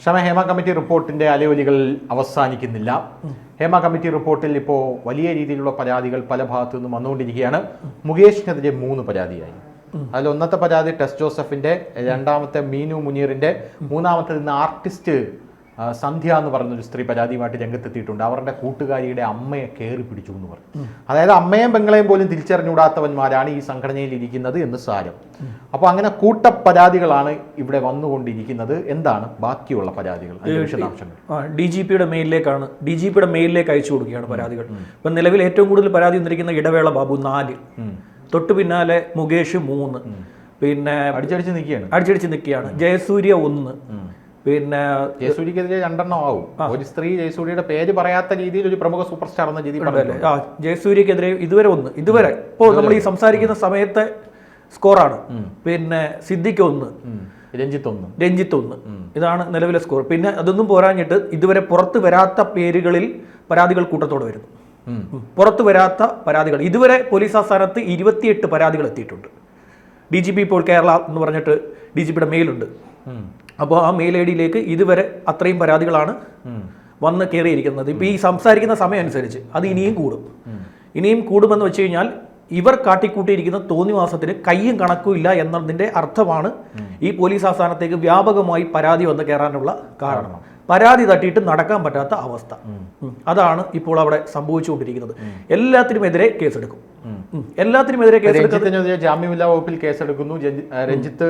Hema committee റിപ്പോർട്ടിന്റെ അലയൊലികൾ അവസാനിക്കുന്നില്ല. Hema committee റിപ്പോർട്ടിൽ ഇപ്പോൾ വലിയ രീതിയിലുള്ള പരാതികൾ പല ഭാഗത്തു നിന്നും വന്നുകൊണ്ടിരിക്കുകയാണ്. മുകേഷിനെതിരെ 3 പരാതിയായി. അതിൽ ഒന്നത്തെ പരാതി ടെസ് ജോസഫിന്റെ, രണ്ടാമത്തെ മീനു മുനീറിന്റെ, മൂന്നാമത്തെ ഇന്ന് ആർട്ടിസ്റ്റ് സന്ധ്യ എന്ന് പറയുന്നൊരു സ്ത്രീ പരാതിയുമായിട്ട് രംഗത്തെത്തിയിട്ടുണ്ട്. അവരുടെ കൂട്ടുകാരിയുടെ അമ്മയെ കയറി പിടിച്ചു എന്ന് പറഞ്ഞു. അതായത് അമ്മയും പെങ്ങളെയും പോലും തിരിച്ചറിഞ്ഞുകൂടാത്തവന്മാരാണ് ഈ സംഘടനയിൽ ഇരിക്കുന്നത് എന്ന് സാരം. അപ്പോൾ അങ്ങനെ കൂട്ട പരാതികളാണ് ഇവിടെ വന്നുകൊണ്ടിരിക്കുന്നത്. എന്താണ് ബാക്കിയുള്ള പരാതികൾ? DGPയുടെ മെയിലിലേക്ക് അയച്ചു കൊടുക്കുകയാണ് പരാതികൾ. ഇപ്പം നിലവിൽ ഏറ്റവും കൂടുതൽ പരാതി വന്നിരിക്കുന്ന ഇടവേള ബാബു 4, തൊട്ടു പിന്നാലെ മുകേഷ് 3, പിന്നെ അടിച്ചടിച്ച് നിൽക്കുകയാണ് ജയസൂര്യ 1, പിന്നെ ജയസൂര്യക്കെതിരെ 2 ആവും. ഒരു സ്ത്രീ ജയസൂര്യയുടെ പേര് പറയാത്ത രീതിയിൽ ഒരു പ്രമുഖ സൂപ്പർ സ്റ്റാർ എന്ന രീതിയിൽ ജയസൂര്യക്കെതിരെ ഇതുവരെ ഇപ്പോൾ നമ്മൾ ഈ സംസാരിക്കുന്ന സമയത്തെ സ്കോറാണ്. പിന്നെ സിദ്ദിഖ് 1, രഞ്ജിത്ത് 1, ഇതാണ് നിലവിലെ സ്കോർ. പിന്നെ അതൊന്നും പോരാഞ്ഞിട്ട് ഇതുവരെ പുറത്തു വരാത്ത പേരുകളിൽ പരാതികൾ കൂട്ടത്തോടെ വരുന്നു. പുറത്തു വരാത്ത പരാതികൾ ഇതുവരെ പോലീസ് ആസ്ഥാനത്ത് 28 പരാതികൾ എത്തിയിട്ടുണ്ട്. DGP ഇപ്പോൾ കേരള എന്ന് പറഞ്ഞിട്ട് DGPയുടെ മെയിലുണ്ട്. അപ്പോൾ ആ മെയിൽ ID യിലേക്ക് ഇതുവരെ അത്രയും പരാതികളാണ് വന്ന് കയറിയിരിക്കുന്നത്. ഇപ്പോൾ ഈ സംസാരിക്കുന്ന സമയം അനുസരിച്ച് അത് ഇനിയും കൂടുമെന്ന് വെച്ച് കഴിഞ്ഞാൽ ഇവർ കാട്ടിക്കൂട്ടിയിരിക്കുന്ന തോന്നിവാസത്തിന് കയ്യും കണക്കും ഇല്ല എന്നതിൻ്റെ അർത്ഥമാണ് ഈ പോലീസ് ആസ്ഥാനത്തേക്ക് വ്യാപകമായി പരാതി വന്ന് കയറാനുള്ള കാരണം. പരാതി തട്ടിയിട്ട് നടക്കാൻ പറ്റാത്ത അവസ്ഥ, അതാണ് ഇപ്പോൾ അവിടെ സംഭവിച്ചുകൊണ്ടിരിക്കുന്നത്. എല്ലാത്തിനുമെതിരെ കേസെടുക്കും. ജാമ്യമില്ലാ വകുപ്പിൽ കേസെടുക്കുന്നു. രഞ്ജിത്ത്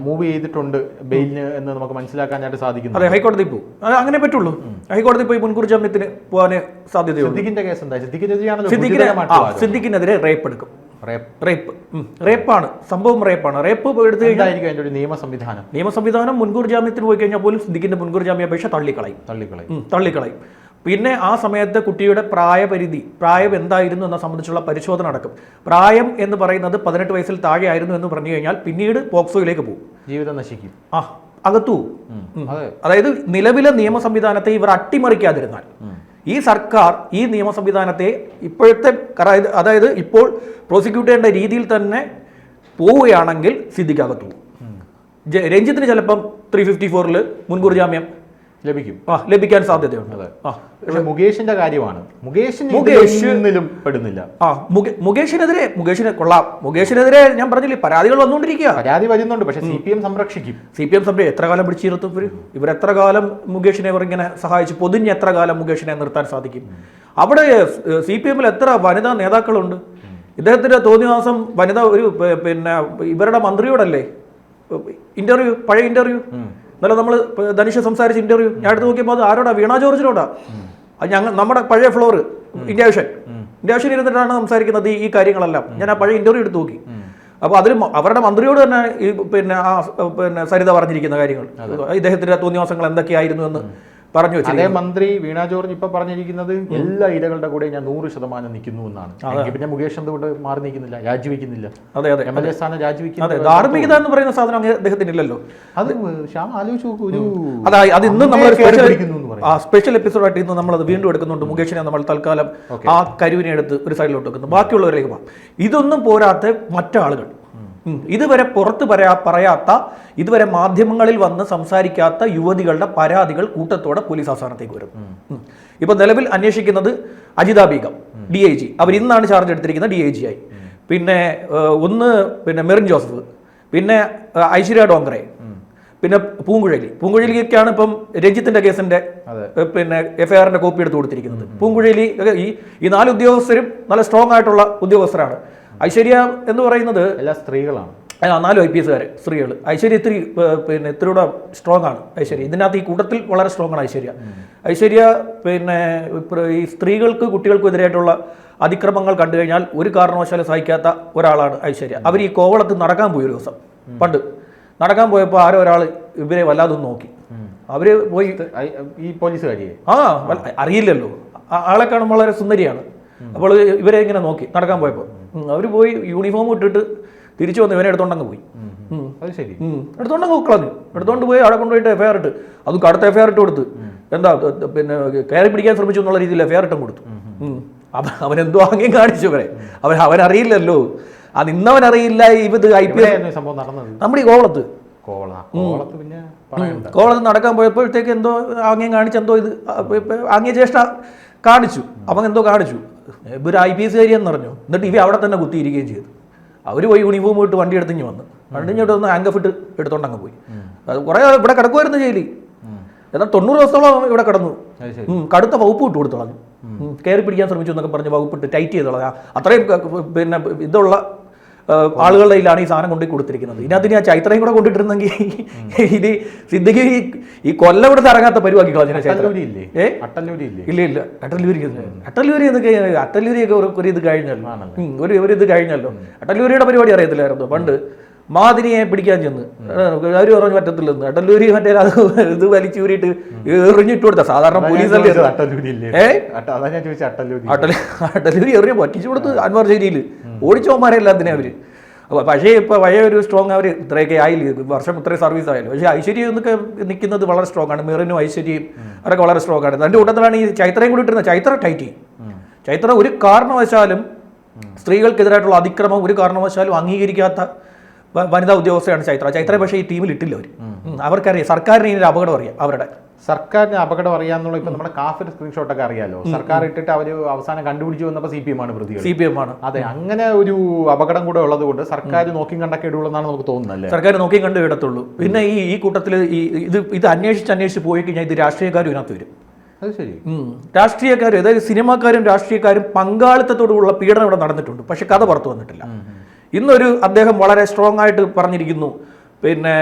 മൂവ് ചെയ്തിട്ടുണ്ട് ബെയിലിന് എന്ന് നമുക്ക് മനസ്സിലാക്കാനായിട്ട് സാധിക്കുന്നു. അതെ, ഹൈക്കോടതി പോകും. അങ്ങനെ പറ്റുള്ളൂ. ഹൈക്കോടതി പോയി മുൻകൂർ ജാമ്യത്തിന് പോകാൻ സാധ്യതയുണ്ട്. സിദ്ദിഖിനെതിരെ റേപ്പ് എടുക്കും. റേപ്പാണ് സംഭവം. റേപ്പ് എടുത്തു കഴിഞ്ഞാൽ നിയമ സംവിധാനം മുൻകൂർ ജാമ്യത്തിന് പോയി കഴിഞ്ഞാൽ പോലും സിദ്ദിഖിന്റെ മുൻകൂർ ജാമ്യാപേക്ഷ തള്ളിക്കളയും. പിന്നെ ആ സമയത്ത് കുട്ടിയുടെ പ്രായം എന്തായിരുന്നു എന്ന സംബന്ധിച്ചുള്ള പരിശോധന നടക്കും. പ്രായം എന്ന് പറയുന്നത് 18 വയസ്സിൽ താഴെ ആയിരുന്നു എന്ന് പറഞ്ഞു കഴിഞ്ഞാൽ പിന്നീട് പോക്സോയിലേക്ക് പോകും, ജീവിതം നശിക്കും, അകത്തു. അതായത് നിലവിലെ നിയമ സംവിധാനത്തെ ഇവർ അട്ടിമറിക്കാതിരുന്നാൽ, ഈ സർക്കാർ ഈ നിയമ സംവിധാനത്തെ ഇപ്പോഴത്തെ അതായത് ഇപ്പോൾ പ്രോസിക്യൂട്ട് ചെയ്യേണ്ട രീതിയിൽ തന്നെ പോവുകയാണെങ്കിൽ സിദ്ദിഖാകത്തു പോകും. രഞ്ജിത്തിന് ചിലപ്പം 354 മുൻകൂർ ജാമ്യം ലഭിക്കാൻ സാധ്യതയുണ്ട്. പക്ഷെ മുകേഷിന്റെ കാര്യമാണ്. മുകേഷിനെതിരെ ഞാൻ പറഞ്ഞില്ലേ, പരാതികൾ വന്നുകൊണ്ടിരിക്കുക. പരാതി വരുന്നുണ്ട്. പക്ഷെ CPM സംരക്ഷിക്കും. എത്ര കാലം പിടിച്ചിരുത്തും ഇവർ? എത്ര കാലം മുകേഷിനെ ഇങ്ങനെ സഹായിച്ചു പൊതിഞ്ഞ് എത്ര കാലം മുകേഷിനെ നിർത്താൻ സാധിക്കും? അവിടെ CPM എത്ര വനിതാ നേതാക്കളുണ്ട്? ഇദ്ദേഹത്തിന്റെ തോന്നിവാസം വനിത പിന്നെ ഇവരുടെ മന്ത്രിയോടല്ലേ പഴയ ഇന്റർവ്യൂ ഇന്നലെ നമ്മൾ ധനുഷ് സംസാരിച്ച ഇന്റർവ്യൂ ഞാൻ എടുത്ത് നോക്കിയപ്പോൾ അത് ആരോടാ? വീണ ജോർജിനോടാ. അത് നമ്മുടെ പഴയ ഫ്ലോർ ഇന്ത്യ വിഷൻ ഇരുന്നിട്ടാണ് സംസാരിക്കുന്നത് ഈ കാര്യങ്ങളെല്ലാം. ഞാൻ ആ പഴയ ഇന്റർവ്യൂ എടുത്ത് നോക്കി. അപ്പോൾ അതിൽ അവരുടെ മന്ത്രിയോട് തന്നെ പിന്നെ സരിത പറഞ്ഞിരിക്കുന്ന കാര്യങ്ങൾ, ഇദ്ദേഹത്തിന്റെ തോന്നിവാസങ്ങൾ എന്തൊക്കെയായിരുന്നു എന്ന് പറഞ്ഞു വെച്ചു. അതേ മന്ത്രി വീണ ജോർജ് ഇപ്പൊ പറഞ്ഞിരിക്കുന്നത് എല്ലാ ഇരകളുടെ കൂടെ ഞാൻ 100% നിൽക്കുന്നു എന്നാണ്. പിന്നെ മുകേഷ് എന്തുകൊണ്ട് മാറി നിൽക്കുന്നില്ല, രാജിവെക്കുന്നില്ല? അതെ, MLA സ്ഥാനം രാജിവെക്കുന്നത്. ധാർമ്മികത എന്ന് പറയുന്ന സാധനം അദ്ദേഹത്തിന് ഇല്ലല്ലോ. അത് ആലോചിച്ച് നോക്കൂ. അത് ഇന്നും നമ്മൾ സ്പെഷ്യൽ എപ്പിസോഡായിട്ട് ഇന്ന് നമ്മളത് വീണ്ടും എടുക്കുന്നുണ്ട്. മുകേഷിനെ നമ്മൾ തൽക്കാലം ആ കരുവിനെ എടുത്ത് ഒരു സൈഡിലോട്ട് വെക്കുന്നു. ബാക്കിയുള്ളവരിലേക്ക് പോകാം. ഇതൊന്നും പോരാത്ത മറ്റാളുകൾ, ഇതുവരെ പുറത്ത് പറയാത്ത, ഇതുവരെ മാധ്യമങ്ങളിൽ വന്ന് സംസാരിക്കാത്ത യുവതികളുടെ പരാതികൾ കൂട്ടത്തോടെ പോലീസ് ആസ്ഥാനത്തേക്ക് വരും. ഇപ്പൊ നിലവിൽ അന്വേഷിക്കുന്നത് അജിത ബീഗം, DIG. അവർ ഇന്നാണ് ചാർജ് എടുത്തിരിക്കുന്നത്, DIG ആയി. പിന്നെ പിന്നെ മെറിൻ ജോസഫ്, പിന്നെ ഐശ്വര്യ ഡോങ്കറെ, പിന്നെ പൂങ്കുഴലിക്കാണ് ഇപ്പം രഞ്ജിത്തിന്റെ കേസിന്റെ പിന്നെ FIR കോപ്പി എടുത്ത് കൊടുത്തിരിക്കുന്നത്. പൂങ്കുഴലി ഈ 4 ഉദ്യോഗസ്ഥരും നല്ല സ്ട്രോങ് ആയിട്ടുള്ള ഉദ്യോഗസ്ഥരാണ്. ഐശ്വര്യ എന്ന് പറയുന്നത് എല്ലാ സ്ത്രീകളാണ്. 4 IPS സ്ത്രീകൾ. ഐശ്വര്യ ഇത്തിരിയുടെ സ്ട്രോങ് ആണ്. ഇതിനകത്ത് ഈ കൂട്ടത്തിൽ വളരെ സ്ട്രോങ് ആണ് ഐശ്വര്യ. പിന്നെ ഈ സ്ത്രീകൾക്ക് കുട്ടികൾക്കും എതിരായിട്ടുള്ള അതിക്രമങ്ങൾ കണ്ടു കഴിഞ്ഞാൽ ഒരു കാരണവശാലും സഹിക്കാത്ത ഒരാളാണ് ഐശ്വര്യ. അവർ ഈ കോവളത്ത് നടക്കാൻ പോയി ഒരു ദിവസം, പണ്ട് നടക്കാൻ പോയപ്പോൾ ആരോ ഒരാൾ ഇവരെ വല്ലാതെ നോക്കി. അവര് പോയി ഈ പോലീസുകാരിയെ അറിയില്ലല്ലോ, ആളെ കാണുമ്പോൾ വളരെ സുന്ദരിയാണ്. അപ്പോൾ ഇവരെ ഇങ്ങനെ നോക്കി നടക്കാൻ പോയപ്പോൾ അവർ പോയി യൂണിഫോം ഇട്ടിട്ട് തിരിച്ചു വന്ന് ഇവനെ എടുത്തോണ്ടങ്ങ് പോയി. എടുത്തോണ്ടങ്ങ് കളഞ്ഞു. എടുത്തോണ്ട് പോയി അവിടെ കൊണ്ടുപോയിട്ട് FIR ഇട്ട്, അത് കടുത്ത FIR ഇട്ട് കൊടുത്ത്, എന്താ പിന്നെ കയറി പിടിക്കാൻ ശ്രമിച്ചു എന്നുള്ള രീതിയിൽ FIR ഇട്ടും കൊടുത്തു. അവനെന്തോ ആംഗ്യം കാണിച്ചു ഇവരെ. അവനറിയില്ലല്ലോ, അത് ഇന്നവനറിയില്ല. ഇത് IPS സംഭവം നടന്നത് നമ്മുടെ ഈ കോവളത്ത്. പിന്നെ കോളേജ് നടക്കാൻ പോയപ്പോഴത്തേക്ക് എന്തോ ആംഗ്യം കാണിച്ച് എന്തോ ഇത് ആംഗ്യ ചേഷ്ട കാണിച്ചു. അവൻ എന്തോ കാണിച്ചു, ഇവർ IPS കാരിയെന്ന് പറഞ്ഞു. എന്നിട്ട് ഇവ അവിടെ തന്നെ കുത്തിയിരിക്കുകയും ചെയ്തു. അവർ പോയി യൂണിഫോം ഇട്ട് വണ്ടി എടുത്തിഞ്ഞ് വന്ന് വണ്ടിഞ്ഞിട്ട് വന്ന് ഹാങ്കഫിട്ട് എടുത്തോണ്ട് അങ്ങ് പോയി. അത് കുറേ ഇവിടെ കിടക്കുമായിരുന്നു ജയിലിൽ. എന്നാൽ 90 ദിവസത്തോളം ഇവിടെ കിടന്നു. കടുത്ത വകുപ്പ് ഇട്ട് കൊടുത്തോളാം, കയറി പിടിക്കാൻ ശ്രമിച്ചു എന്നൊക്കെ പറഞ്ഞ് വകുപ്പിട്ട് ടൈറ്റ് ചെയ്തോളാം. അത്രയും പിന്നെ ഇതുള്ള ആളുകളുടെ കയ്യിലാണ് ഈ സാധനം കൊണ്ടുപോയി കൊടുത്തിരിക്കുന്നത്. ഇതിനകത്ത് ഞാൻ ചൈത്രയും കൂടെ കൊണ്ടിട്ടിരുന്നെങ്കിൽ ഇത് സിദ്ദിഖ് ഈ കൊല്ലം ഇവിടുത്തെ ഇറങ്ങാത്ത പരിപാടി കളഞ്ഞ അട്ടല്ലൂരി ഇല്ല അട്ടല്ലൂരി എന്നൊക്കെ അട്ടല്ലൂരിയൊക്കെ ഒരു ഇത് കഴിഞ്ഞല്ലോ, ഒരു ഇത് കഴിഞ്ഞല്ലോ. അട്ടല്ലൂരിയുടെ പരിപാടി അറിയത്തില്ലായിരുന്നു. പണ്ട് മാതിനിയെ പിടിക്കാൻ ചെന്ന് അവർ പറഞ്ഞു പറ്റത്തില്ലെന്ന്. അട്ടല്ലൂരി മറ്റേ അത് ഇത് വലിച്ചൂരിയിട്ട് എറിഞ്ഞിട്ട് കൊടുത്ത സാധാരണ പോലീസല്ലേ അട്ടല്ലൂരി എറിഞ്ഞ പറ്റിച്ചു കൊടുത്ത് അൻവർ ശരിയിൽ ഓടിച്ചോമാരെല്ലാം അതിനെ അവര്. പക്ഷേ ഇപ്പൊ പഴയ ഒരു സ്ട്രോങ് അവർ ഇത്രയൊക്കെ ആയില്ല, വർഷം ഇത്രയും സർവീസ് ആയല്ലോ. പക്ഷേ ഐശ്വര്യം എന്നൊക്കെ നിൽക്കുന്നത് വളരെ സ്ട്രോങ് ആണ്. മെറിനും ഐശ്വര്യയും അവരൊക്കെ വളരെ സ്ട്രോങ് ആണ്. അതിന്റെ കൂട്ടത്തിലാണ് ഈ ചൈത്രയും കൂടി ഇട്ടിരുന്നത്. ചൈത്ര ടൈറ്റ് ചെയ്യും. ചൈത്ര ഒരു കാരണവശാലും സ്ത്രീകൾക്കെതിരായിട്ടുള്ള അതിക്രമം ഒരു കാരണവശാലും അംഗീകരിക്കാത്ത വനിതാ ഉദ്യോഗസ്ഥയാണ് ചൈത്ര. ചൈത്ര പക്ഷേ ഈ ടീമിൽ ഇട്ടില്ല. അവർക്കറിയാം സർക്കാരിന് ഇതിന്റെ അപകടം അറിയാം. അവരുടെ സർക്കാരിന് അപകടം അറിയാന്നുള്ള ഇപ്പൊ നമ്മുടെ കാഫിർ സ്ക്രീൻഷോട്ടൊക്കെ അറിയാലോ. സർക്കാർ ഇട്ടിട്ട് അവര് അവസാനം കണ്ടുപിടിച്ചു വന്നപ്പോൾ CPM ആണ് പ്രതികൾ. CPM ആണ്. അതെ, അങ്ങനെ ഒരു അപകടം കൂടെ ഉള്ളത് കൊണ്ട് സർക്കാർ നോക്കി കണ്ടൊക്കെ ഇടുള്ളൂ നമുക്ക് തോന്നുന്നല്ലേ. സർക്കാർ നോക്കി കണ്ടു ഇടത്തുള്ളൂ. പിന്നെ ഈ കൂട്ടത്തിൽ ഇത് അന്വേഷിച്ച് പോയി കഴിഞ്ഞാൽ ഇത് രാഷ്ട്രീയക്കാരും ഇതിനകത്ത് വരും. അത് ശരി. രാഷ്ട്രീയക്കാരും അതായത് സിനിമാക്കാരും രാഷ്ട്രീയക്കാരും പങ്കാളിത്തത്തോടുള്ള പീഡനം ഇവിടെ നടന്നിട്ടുണ്ട്. പക്ഷെ കഥ പുറത്തു വന്നിട്ടില്ല. ഇന്നൊരു അദ്ദേഹം വളരെ സ്ട്രോങ് ആയിട്ട് പറഞ്ഞിരിക്കുന്നു, പിന്നെ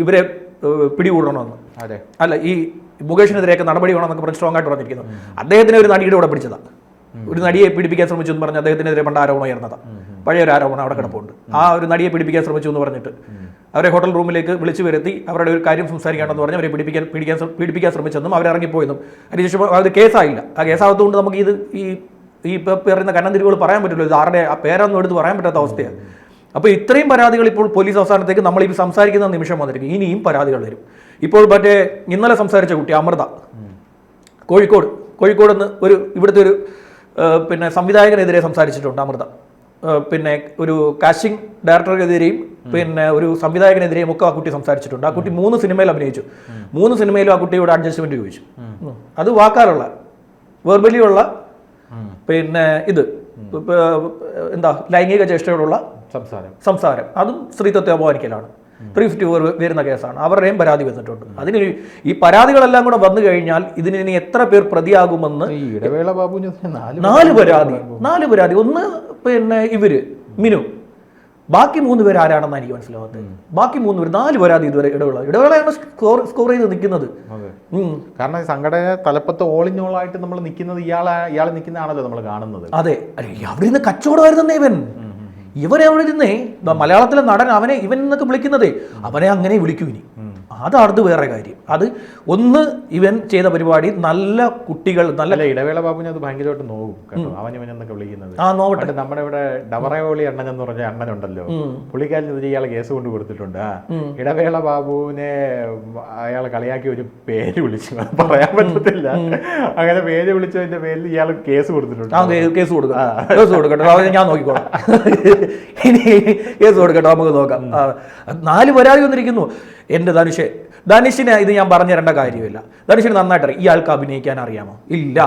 ഇവരെ പിടികൂടണമെന്ന്. അല്ല, ഈ മുകേഷിനെതിരെയൊക്കെ നടപടി വേണമെന്നൊക്കെ പറഞ്ഞ് സ്ട്രോങ് ആയിട്ട് പറഞ്ഞിരിക്കുന്നു. അദ്ദേഹത്തിന് ഒരു നടിയുടെ കൂടെ പിടിച്ചതാണ്. ഒരു നടിയെ പീഡിപ്പിക്കാൻ ശ്രമിച്ചു എന്ന് പറഞ്ഞ് അദ്ദേഹത്തിനെതിരെ പണ്ട് ആരോപണം ഉയർന്നതാണ്. പഴയൊരു ആരോപണം അവിടെ കിടപ്പുണ്ട്. ആ ഒരു നടിയെ പീഡിപ്പിക്കാൻ ശ്രമിച്ചു എന്ന് പറഞ്ഞിട്ട് അവരെ ഹോട്ടൽ റൂമിലേക്ക് വിളിച്ചു വരുത്തി അവരുടെ ഒരു കാര്യം സംസാരിക്കാണെന്ന് പറഞ്ഞ് അവരെ പീഡിപ്പിക്കാൻ ശ്രമിച്ചെന്നും അവരിറങ്ങിപ്പോയെന്നും അതിനുശേഷം അത് കേസായില്ല. ആ കേസാകത്തുകൊണ്ട് നമുക്ക് ഈ പറയുന്ന കന്നന്തിരികൾ പറയാൻ പറ്റില്ല. ഇത് ആരുടെ ആ പേരൊന്നും എടുത്ത് പറയാൻ പറ്റാത്ത അവസ്ഥയാണ്. അപ്പോൾ ഇത്രയും പരാതികൾ ഇപ്പോൾ പോലീസ് അവസാനത്തേക്ക് നമ്മൾ ഈ സംസാരിക്കുന്ന നിമിഷം വന്നിരിക്കും. ഇനിയും പരാതികൾ വരും. ഇപ്പോൾ മറ്റേ ഇന്നലെ സംസാരിച്ച കുട്ടി അമൃത കോഴിക്കോട് നിന്ന് ഇവിടുത്തെ ഒരു പിന്നെ സംവിധായകനെതിരെ സംസാരിച്ചിട്ടുണ്ട് അമൃത. പിന്നെ ഒരു കാസ്റ്റിംഗ് ഡയറക്ടർക്കെതിരെയും പിന്നെ ഒരു സംവിധായകനെതിരെയും ഒക്കെ ആ കുട്ടി സംസാരിച്ചിട്ടുണ്ട്. ആ കുട്ടി 3 സിനിമയിൽ അഭിനയിച്ചു. 3 സിനിമയിലും ആ കുട്ടിയോട് അഡ്ജസ്റ്റ്മെന്റ് ചോദിച്ചു. അത് വാക്കാലുള്ള വെർബലിയുള്ള പിന്നെ എന്താ ലൈംഗിക ചേഷ്ടയോടുള്ള സംസാരം, അതും സ്ത്രീത്വത്തെ അപമാനിക്കലാണ്. 350 വരുന്ന കേസാണ്. അവരുടെയും പരാതി വന്നിട്ടുണ്ട്. അതിന് ഈ പരാതികളെല്ലാം കൂടെ വന്നു കഴിഞ്ഞാൽ ഇതിന് ഇനി എത്ര പേർ പ്രതിയാകുമെന്ന് 4 പരാതി. ഒന്ന് പിന്നെ ഇവര് മിനു, ബാക്കി 3 പേര് ആരാണെന്ന് എനിക്ക് മനസ്സിലാവാത്തത്. ബാക്കി 3 പേര് 4 പരാതി ഇതുവരെ ഇടവേളയാണ് സ്കോർ ചെയ്ത് നിൽക്കുന്നത്. കാരണം സംഘടന തലപ്പത്ത് ഓളിഞ്ഞോളായിട്ട് നമ്മൾ നിൽക്കുന്നത് ഇയാൾ നിൽക്കുന്നതാണല്ലോ നമ്മൾ കാണുന്നത്. അതെ, അവിടെ നിന്ന് കച്ചവടമായിരുന്നേ ഇവനെ അവിടെ ഇരുന്നേ മലയാളത്തിലെ നടൻ ഇവൻ എന്നൊക്കെ വിളിക്കുന്നതേ അവനെ അങ്ങനെ വിളിക്കൂ. ഇനി അതാണ് വേറെ കാര്യം. അത് ഒന്ന് ഇവൻ ചെയ്ത പരിപാടി നല്ല കുട്ടികൾ നല്ല ഇടവേള ബാബുവിനെ അത് ഭയങ്കരമായിട്ട് നോവും കേട്ടോ. അവനൊക്കെ വിളിക്കുന്നത് നമ്മുടെ ഇവിടെ ഡവറയോളി അണ്ണൻ എന്ന് പറഞ്ഞ അണ്ണനുണ്ടല്ലോ, പുള്ളിക്കാരനെതിരെ ഇയാളെ കേസ് കൊണ്ട് കൊടുത്തിട്ടുണ്ട്. ഇടവേള ബാബുവിനെ അയാൾ കളിയാക്കി ഒരു പേര് വിളിച്ചു, പറയാൻ പറ്റത്തില്ല. അങ്ങനെ പേര് വിളിച്ചതിന്റെ പേരിൽ ഇയാൾ കേസ് കൊടുത്തിട്ടുണ്ട്. കേസ് കൊടുക്കട്ടെ, ഞാൻ നോക്കിക്കോളാം. ഇനി കേസ് കൊടുക്കട്ടെ, നമുക്ക് നോക്കാം. 4 പരാതി വന്നിരിക്കുന്നു. എൻ്റെ ധനുഷിനെ ഇത് ഞാൻ പറഞ്ഞു തരേണ്ട കാര്യമില്ല. ധനുഷിന് നന്നായിട്ട് അറിയാം. ഇയാൾക്ക് അഭിനയിക്കാൻ അറിയാമോ? ഇല്ല.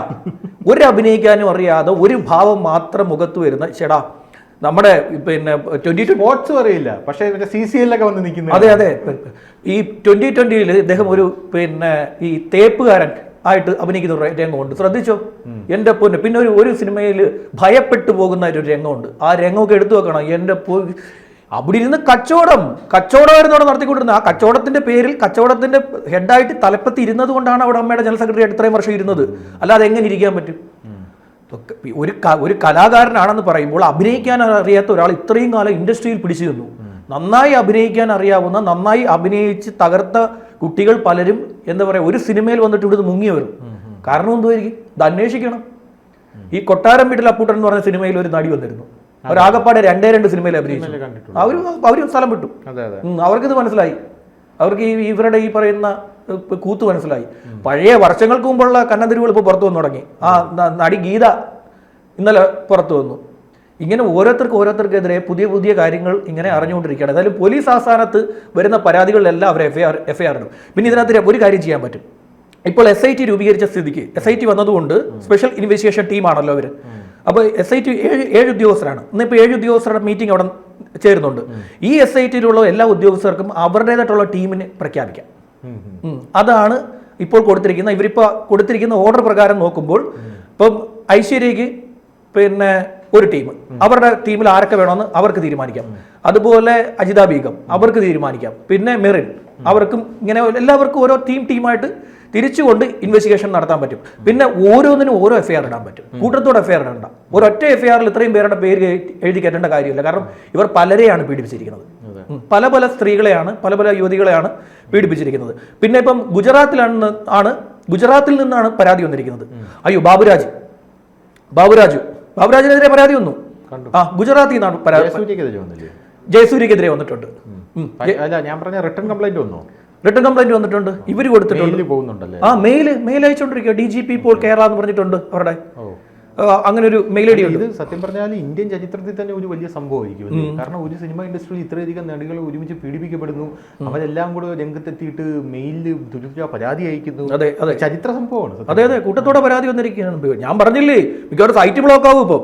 ഒരു അഭിനയിക്കാനും അറിയാതെ ഒരു ഭാവം മാത്രം മുഖത്ത് വരുന്ന ചേടാ നമ്മുടെ പിന്നെ 2020 സ്പോർട്സ് അറിയില്ല, പക്ഷേ CCL വന്ന് നിൽക്കുന്നത്. അതെ ഈ 2020 ഇദ്ദേഹം ഒരു പിന്നെ ഈ തേപ്പുകാരൻ ആയിട്ട് അഭിനയിക്കുന്ന ഒരു രംഗമുണ്ട്, ശ്രദ്ധിച്ചോ? എൻ്റെ പൊന്ന്. പിന്നെ ഒരു സിനിമയിൽ ഭയപ്പെട്ടു പോകുന്ന ഒരു രംഗമുണ്ട്. ആ രംഗമൊക്കെ എടുത്തു വെക്കണം. എൻ്റെ അവിടെ ഇരുന്ന് കച്ചവടമായിരുന്നു അവിടെ നടത്തിക്കൊണ്ടിരുന്നത്. ആ കച്ചവടത്തിന്റെ പേരിൽ കച്ചവടത്തിന്റെ ഹെഡായിട്ട് തലപ്പത്തി ഇരുന്നത് കൊണ്ടാണ് അവിടെ അമ്മയുടെ ജനറൽ സെക്രട്ടറി ആയിട്ട് ഇത്രയും വർഷം ഇരുന്നത്. അല്ലാതെ എങ്ങനെ ഇരിക്കാൻ പറ്റും? ഒരു കലാകാരനാണെന്ന് പറയുമ്പോൾ അഭിനയിക്കാൻ അറിയാത്ത ഒരാൾ ഇത്രയും കാലം ഇൻഡസ്ട്രിയിൽ പിടിച്ചു നിന്നു. നന്നായി അഭിനയിക്കാൻ അറിയാവുന്ന, നന്നായി അഭിനയിച്ച് തകർത്ത കുട്ടികൾ പലരും എന്താ പറയുക ഒരു സിനിമയിൽ വന്നിട്ട് ഇവിടുന്ന് മുങ്ങി വരും. കാരണം എന്തുമായിരിക്കും? ഇത് അന്വേഷിക്കണം. ഈ കൊട്ടാരം വീട്ടിൽ അപ്പൂട്ടൻ എന്ന് പറഞ്ഞ സിനിമയിൽ ഒരു നടി വന്നിരുന്നു. അവരാകപ്പാടെ 2 സിനിമയിൽ അഭിനയിച്ചു. അവര് സ്ഥലം വിട്ടു. അവർക്കിത് മനസ്സിലായി. അവർക്ക് ഇവരുടെ ഈ പറയുന്ന കൂത്ത് മനസ്സിലായി. പഴയ വർഷങ്ങൾക്ക് മുമ്പുള്ള കന്നന്തിരിവുകൾ ഇപ്പോൾ പുറത്തു വന്നു തുടങ്ങി. ആ നടി ഗീത ഇന്നലെ പുറത്തു വന്നു. ഇങ്ങനെ ഓരോരുത്തർക്കെതിരെ പുതിയ പുതിയ കാര്യങ്ങൾ ഇങ്ങനെ അറിഞ്ഞുകൊണ്ടിരിക്കുകയാണ്. ഏതായാലും പോലീസ് ആസ്ഥാനത്ത് വരുന്ന പരാതികളിലെല്ലാം അവർ എഫ്ഐആർ ഇടും. പിന്നെ ഇതിനകത്ത് ഒരു കാര്യം ചെയ്യാൻ പറ്റും. ഇപ്പോൾ SIT രൂപീകരിച്ച സ്ഥിതിക്ക് SIT വന്നതുകൊണ്ട് സ്പെഷ്യൽ ഇൻവെസ്റ്റിഗേഷൻ ടീമാണല്ലോ അവർ. അപ്പോൾ SIT 7 ഉദ്യോഗസ്ഥരാണ്. ഇന്നിപ്പോൾ 7 ഉദ്യോഗസ്ഥരുടെ മീറ്റിംഗ് അവിടെ ചേരുന്നുണ്ട്. ഈ SITയിലുള്ള എല്ലാ ഉദ്യോഗസ്ഥർക്കും അവരുടേതായിട്ടുള്ള ടീമിനെ പ്രഖ്യാപിക്കാം. അതാണ് ഇപ്പോൾ ഇവരിപ്പോൾ കൊടുത്തിരിക്കുന്ന ഓർഡർ പ്രകാരം നോക്കുമ്പോൾ ഇപ്പം ഐശ്വര്യയ്ക്ക് പിന്നെ ഒരു ടീം, അവരുടെ ടീമിൽ ആരൊക്കെ വേണമെന്ന് അവർക്ക് തീരുമാനിക്കാം. അതുപോലെ അജിത ബീഗം അവർക്ക് തീരുമാനിക്കാം. പിന്നെ മെറിൻ അവർക്കും ഇങ്ങനെ എല്ലാവർക്കും ഓരോ ടീമായിട്ട് തിരിച്ചുകൊണ്ട് ഇൻവെസ്റ്റിഗേഷൻ നടത്താൻ പറ്റും. പിന്നെ ഓരോന്നിനും ഓരോ എഫ്ഐആർ ഇടാൻ പറ്റും. കൂട്ടത്തോടെ എഫ്ഐആർ ഇടണ്ട. ഒരൊറ്റ എഫ്ഐആറിൽ ഇത്രയും പേരുടെ പേര് എഴുതി കയറ്റേണ്ട കാര്യമില്ല. കാരണം ഇവർ പലരെയാണ് പീഡിപ്പിച്ചിരിക്കുന്നത്. പല സ്ത്രീകളെയാണ്, പല യുവതികളെയാണ് പീഡിപ്പിച്ചിരിക്കുന്നത്. പിന്നെ ഇപ്പം ഗുജറാത്തിൽ നിന്നാണ് പരാതി വന്നിരിക്കുന്നത്. അയ്യോ ബാബുരാജിനെതിരെ പരാതി വന്നു. ഗുജറാത്തിൽ നിന്നാണ് പരാതി. ജയസൂര്യക്കെതിരെ വന്നിട്ടുണ്ട്. ഞാൻ പറഞ്ഞ റിട്ടേൺ കംപ്ലൈന്റ് വന്നു. റിട്ടേൺ കംപ്ലൈന്റ് വന്നിട്ടുണ്ട്. ഇവർ കൊടുത്തിട്ടുണ്ട്. മെയിൽ അയച്ചുകൊണ്ടിരിക്കുക. DGP ഇപ്പോൾ കേരള എന്ന് പറഞ്ഞിട്ടുണ്ട് അവരുടെ. അങ്ങനെ ഒരു മെയിൽ ഐഡി ഉണ്ട്. ഇത് സത്യം പറഞ്ഞാൽ ഇന്ത്യൻ ചരിത്രത്തിൽ തന്നെ ഒരു വലിയ സംഭവമായിരിക്കും. കാരണം ഒരു സിനിമ ഇൻഡസ്ട്രിയിൽ ഇത്രയധികം നടികൾ ഒരുമിച്ച് പീഡിപ്പിക്കപ്പെടുന്നു. അവരെല്ലാം കൂടെ രംഗത്തെത്തിയിട്ട് മെയിലിൽ പരാതി അയക്കുന്നു. ചരിത്ര സംഭവമാണ്. അതെ, കൂട്ടത്തോടെ പരാതി വന്നിരിക്കുകയാണ്. ഞാൻ പറഞ്ഞില്ലേ, മിക്കവാറും സൈറ്റ് ബ്ലോക്ക് ആവും ഇപ്പം.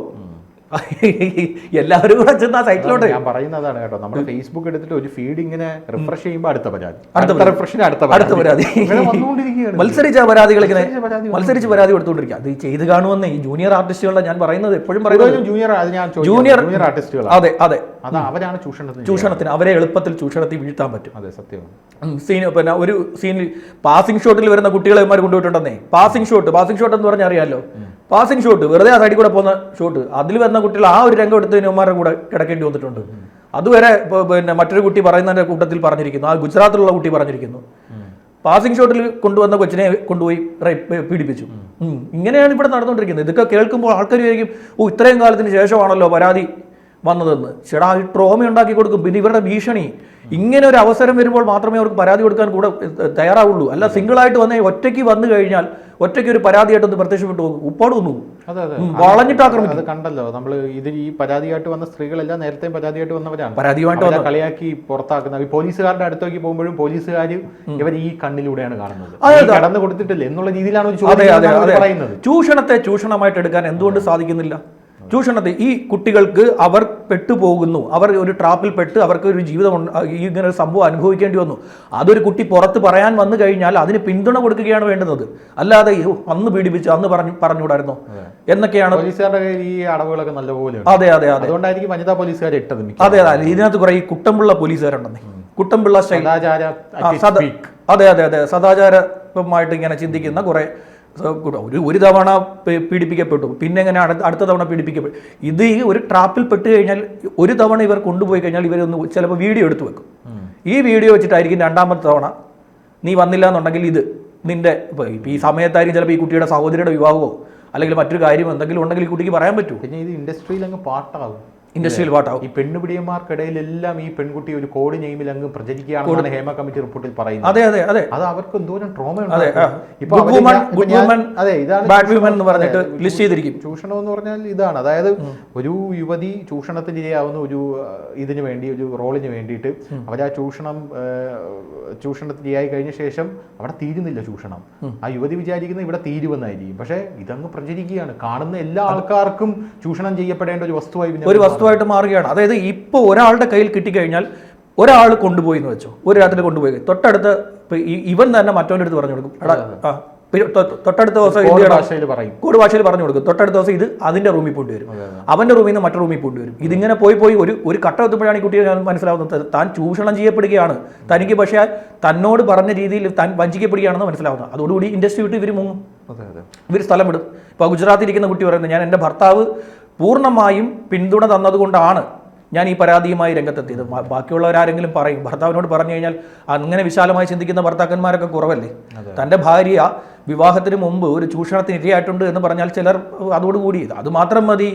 എല്ലാവരും കൂടെ ചെന്ന് ആ സൈറ്റിലോട്ട്. ഞാൻ പറയുന്നതാണ് കേട്ടോ, നമ്മുടെ ഫേസ്ബുക്ക് എടുത്തിട്ട് ഒരു ഫീഡ് ഇങ്ങനെ റിഫ്രഷ് ചെയ്യുമ്പോൾ അടുത്ത പരാതി, മത്സരിച്ച പരാതികൾ ഇങ്ങനെ മത്സരിച്ച് പരാതി കൊടുത്തുകൊണ്ടിരിക്കുക. അത് ചെയ്ത് കാണുമെന്ന് ഈ ജൂനിയർ ആർട്ടിസ്റ്റുകളുടെ ഞാൻ പറയുന്നത് എപ്പോഴും പറയുന്നത് ജൂനിയർ ആർട്ടിസ്റ്റുകൾ. അതെ, അവരാണ് ചൂഷണത്തിന് അവരെ എളുപ്പത്തിൽ ചൂഷണത്തിൽ വീഴ്ത്താൻ പറ്റും. അതെ, സത്യം. പിന്നെ ഒരു സീനിൽ പാസിംഗ് ഷോട്ടിൽ വരുന്ന കുട്ടികളെ കൊണ്ടുപോയിട്ടുണ്ടെന്നേ. പാസിംഗ് ഷോട്ട് എന്ന് പറഞ്ഞാൽ അറിയാലോ, പാസിംഗ് ഷോട്ട് വെറുതെ ആ സൈഡിൽ കൂടെ പോകുന്ന ഷോട്ട്, അതിൽ വരുന്ന കുട്ടികൾ ആ ഒരു രംഗം എടുത്തതിന് ഉമ്മാരുടെ കൂടെ കിടക്കേണ്ടി വന്നിട്ടുണ്ട്. അതുവരെ പിന്നെ മറ്റൊരു കുട്ടി പറയുന്നതിന്റെ കൂട്ടത്തിൽ പറഞ്ഞിരിക്കുന്നു, ആ ഗുജറാത്തിലുള്ള കുട്ടി പറഞ്ഞിരിക്കുന്നു, പാസിംഗ് ഷോട്ടിൽ കൊണ്ടുവന്ന കൊച്ചിനെ കൊണ്ടുപോയി പീഡിപ്പിച്ചു. ഇങ്ങനെയാണ് ഇവിടെ നടന്നുകൊണ്ടിരിക്കുന്നത്. ഇതൊക്കെ കേൾക്കുമ്പോൾ ആൾക്കാർ വിചാരിക്കും, ഇത്രയും കാലത്തിന് ശേഷമാണല്ലോ പരാതി വന്നതെന്ന്. ചേടാ, ഈ ട്രോമ ഉണ്ടാക്കി കൊടുക്കും. പിന്നെ ഇവരുടെ ഭീഷണി, ഇങ്ങനെ ഒരു അവസരം വരുമ്പോൾ മാത്രമേ അവർക്ക് പരാതി കൊടുക്കാൻ കൂടെ തയ്യാറാവുള്ളൂ. അല്ല സിംഗിളായിട്ട് ഒറ്റയ്ക്ക് വന്നു കഴിഞ്ഞാൽ ഒറ്റയ്ക്ക് ഒരു പരാതിയായിട്ടൊന്ന് പ്രത്യക്ഷപ്പെട്ടു ഉപ്പാട് വന്നു വളഞ്ഞിട്ട് ആക്രമിക്കും. അത് കണ്ടല്ലോ നമ്മൾ. ഈ പരാതിയായിട്ട് വന്ന സ്ത്രീകളെല്ലാം നേരത്തെ പരാതിയായിട്ട് വന്നവരാണ്. പരാതിയായിട്ട് കളിയാക്കി പുറത്താക്കുന്ന പോലീസുകാരുടെ അടുത്തേക്ക് പോകുമ്പോഴും പോലീസുകാർ ഇവർ ഈ കണ്ണിലൂടെയാണ് കാണുന്നത്. കടന്നു കൊടുത്തിട്ടില്ല എന്നുള്ള രീതിയിലാണ് പറയുന്നത്. ചൂഷണത്തെ ചൂഷണമായിട്ട് എടുക്കാൻ എന്തുകൊണ്ട് സാധിക്കുന്നില്ല? ചൂഷണത്തെ ഈ കുട്ടികൾക്ക് അവർ പെട്ടുപോകുന്നു, അവർ ഒരു ട്രാപ്പിൽ പെട്ട് അവർക്ക് ഒരു ജീവിതം ഇങ്ങനെ ഒരു സംഭവം അനുഭവിക്കേണ്ടി വന്നു. അതൊരു കുട്ടി പുറത്ത് പറയാൻ വന്നു കഴിഞ്ഞാൽ അതിന് പിന്തുണ കൊടുക്കുകയാണ് വേണ്ടുന്നത്. അല്ലാതെ അന്ന് പീഡിപ്പിച്ചു അന്ന് പറഞ്ഞുകൂടായിരുന്നോ എന്നൊക്കെയാണ്. പോലീസുകാരുടെ ഈ അടവുകളൊക്കെ നല്ലപോലെ. അതെ, അതുകൊണ്ടായിരിക്കും വനിതാ പോലീസുകാരെ ഇട്ടത്. അതെ, ഇതിനകത്ത് കുറെ ഈ കുട്ടമ്പിള്ള പോലീസുകാരുണ്ടെന്നേ. കുട്ടമ്പിള്ള സദാചാരമായിട്ട് ഇങ്ങനെ ചിന്തിക്കുന്ന കുറെ ഒരു തവണ പീഡിപ്പിക്കപ്പെട്ടു, പിന്നെ എങ്ങനെ അടുത്ത തവണ പീഡിപ്പിക്കപ്പെട്ടു. ഇത് ഒരു ട്രാപ്പിൽ പെട്ട് കഴിഞ്ഞാൽ ഒരു തവണ ഇവർ കൊണ്ടുപോയി കഴിഞ്ഞാൽ ഇവരൊന്ന് ചിലപ്പോൾ വീഡിയോ എടുത്തു വെക്കും. ഈ വീഡിയോ വെച്ചിട്ടായിരിക്കും രണ്ടാമത്തെ തവണ നീ വന്നില്ല എന്നുണ്ടെങ്കിൽ ഇത് നിന്റെ ഇപ്പോൾ ഈ സമയത്തായിരിക്കും ചിലപ്പോൾ ഈ കുട്ടിയുടെ സഹോദരിയുടെ വിവാഹമോ അല്ലെങ്കിൽ മറ്റൊരു കാര്യം എന്തെങ്കിലും ഉണ്ടെങ്കിൽ ഈ കുട്ടിക്ക് പറയാൻ പറ്റൂ. പിന്നെ ഇത് ഇൻഡസ്ട്രിയിൽ അങ്ങ് പാട്ടാകും. ഇൻഡസ്ട്രിയിൽ പാട്ടാവും. ഈ പെണ്ണുപിടിയന്മാർക്കിടയിലെല്ലാം ഈ പെൺകുട്ടി ഒരു കോഡ് നെയിമിൽ അങ്ങ് പ്രചരിക്കുകയാണെന്നാണ് ഹേമ കമ്മിറ്റി റിപ്പോർട്ടിൽ പറയുന്നത്. അതെ, അത് അവർക്ക് എന്തോരം ട്രോമ ചൂഷണം എന്ന് പറഞ്ഞാൽ ഇതാണ്. അതായത് ഒരു യുവതി ചൂഷണത്തിന് ഇരയാവുന്ന ഒരു ഇതിനു വേണ്ടി, ഒരു റോളിന് വേണ്ടിയിട്ട് അവർ ആ ചൂഷണത്തിന് ഇരയായി കഴിഞ്ഞ ശേഷം അവിടെ തീരുന്നില്ല ചൂഷണം. ആ യുവതി വിചാരിക്കുന്നത് ഇവിടെ തീരുവെന്നായിരിക്കും. പക്ഷെ ഇതങ്ങ് പ്രചരിക്കുകയാണ്. കാണുന്ന എല്ലാ ആൾക്കാർക്കും ചൂഷണം ചെയ്യപ്പെടേണ്ട ഒരു വസ്തുവായിട്ട് മാറുകയാണ്. അതായത് ഇപ്പോൾ ഒരാളുടെ കയ്യിൽ കിട്ടിക്കഴിഞ്ഞാൽ ഒരാൾ കൊണ്ടുപോയി എന്ന് വെച്ചോ, ഒരു രാത്രി കൊണ്ടുപോയി, തൊട്ടടുത്ത് ഇവൻ തന്നെ മറ്റവൻ്റെ അടുത്ത് പറഞ്ഞു കൊടുക്കും, തൊട്ടടുത്ത ദിവസം കോഡ് ഭാഷയിൽ പറഞ്ഞു കൊടുക്കും, തൊട്ടടുത്ത ദിവസം ഇത് അതിന്റെ റൂമിൽ പോയിട്ട് വരും, അവന്റെ റൂമിൽ നിന്ന് മറ്റു റൂമിൽ പോയിട്ട് വരും. ഇതിങ്ങനെ പോയി ഒരു ഘട്ടം എത്തുമ്പോഴാണ് ഈ കുട്ടിയെ മനസ്സിലാവുന്നത് താൻ ചൂഷണം ചെയ്യപ്പെടുകയാണ്, തനിക്ക് പക്ഷേ തന്നോട് പറഞ്ഞ രീതിയിൽ താൻ വഞ്ചിക്കപ്പെടുകയാണെന്ന് മനസ്സിലാവുന്നത്. അതോടുകൂടി ഇൻഡസ്ട്രി വിട്ട് ഇവർ മുങ്ങും, ഇവർ സ്ഥലം വിടും. ഇപ്പോൾ ഗുജറാത്തിൽ ഇരിക്കുന്ന കുട്ടി പറയുന്നത്, ഞാൻ എൻ്റെ ഭർത്താവ് പൂർണ്ണമായും പിന്തുണ തന്നതുകൊണ്ടാണ് ഞാൻ ഈ പരാതിയുമായി രംഗത്തെത്തിയത്. ബാക്കിയുള്ളവരാരെങ്കിലും പറയും, ഭർത്താവിനോട് പറഞ്ഞു കഴിഞ്ഞാൽ അങ്ങനെ വിശാലമായി ചിന്തിക്കുന്ന ഭർത്താക്കന്മാരൊക്കെ കുറവല്ലേ. തൻ്റെ ഭാര്യ വിവാഹത്തിന് മുമ്പ് ഒരു ചൂഷണത്തിന് ഇരയായിട്ടുണ്ട് എന്ന് പറഞ്ഞാൽ ചിലർ അതോടുകൂടി അത് മാത്രം മതി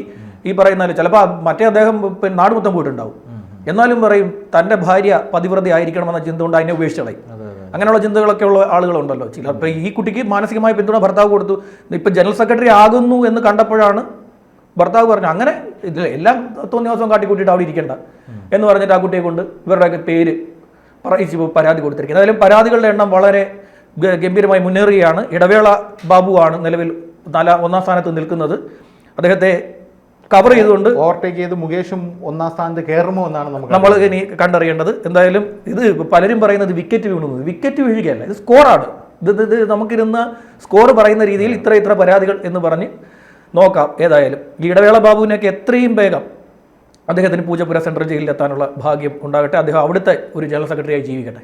ഈ പറയുന്ന. ചിലപ്പോൾ മറ്റേ അദ്ദേഹം നാട് മൊത്തം പോയിട്ടുണ്ടാവും, എന്നാലും പറയും തൻ്റെ ഭാര്യ പതിവ്രത ആയിരിക്കണമെന്ന ചിന്ത കൊണ്ട് അതിനെ ഉപേക്ഷിച്ചളയും. അങ്ങനെയുള്ള ചിന്തകളൊക്കെ ഉള്ള ആളുകളുണ്ടല്ലോ ചിലർ. ഈ കുട്ടിക്ക് മാനസികമായ പിന്തുണ ഭർത്താവ് കൊടുത്തു. ഇപ്പം ജനറൽ സെക്രട്ടറി ആകുന്നു എന്ന് കണ്ടപ്പോഴാണ് ഭർത്താവ് പറഞ്ഞു അങ്ങനെ ഇതിൽ എല്ലാം തോന്നിയ ദിവസം കാട്ടിക്കൂട്ടിയിട്ട് അവിടെ ഇരിക്കേണ്ട എന്ന് പറഞ്ഞിട്ട് ആ കുട്ടിയെ കൊണ്ട് ഇവരുടെയൊക്കെ പേര് പറയിച്ച് പരാതി കൊടുത്തിരിക്കുന്നത്. ഏതായാലും പരാതികളുടെ എണ്ണം വളരെ ഗംഭീരമായി മുന്നേറുകയാണ്. ഇടവേള ബാബുവാണ് നിലവിൽ ഒന്നാം സ്ഥാനത്ത് നിൽക്കുന്നത്. അദ്ദേഹത്തെ കവർ ചെയ്തുകൊണ്ട് ഓവർടേക്ക് ചെയ്ത് മുകേഷും ഒന്നാം സ്ഥാനത്ത് കയറുമോ എന്നാണ് നമ്മൾ ഇനി കണ്ടറിയേണ്ടത്. എന്തായാലും ഇത് പലരും പറയുന്നത് വിക്കറ്റ് വീണുന്നത്, വിക്കറ്റ് വീഴുകയല്ല, ഇത് സ്കോറാണ്. ഇത് നമുക്കിരുന്ന സ്കോർ പറയുന്ന രീതിയിൽ ഇത്ര പരാതികൾ എന്ന് പറഞ്ഞ് നോക്കാം. ഏതായാലും ഈ ഇടവേള ബാബുവിനൊക്കെ എത്രയും വേഗം അദ്ദേഹത്തിന് പൂജപ്പുര സെൻട്രൽ ജയിലിൽ എത്താനുള്ള ഭാഗ്യം ഉണ്ടാകട്ടെ. അദ്ദേഹം അവിടുത്തെ ഒരു ജനറൽ സെക്രട്ടറിയായി ജീവിക്കട്ടെ.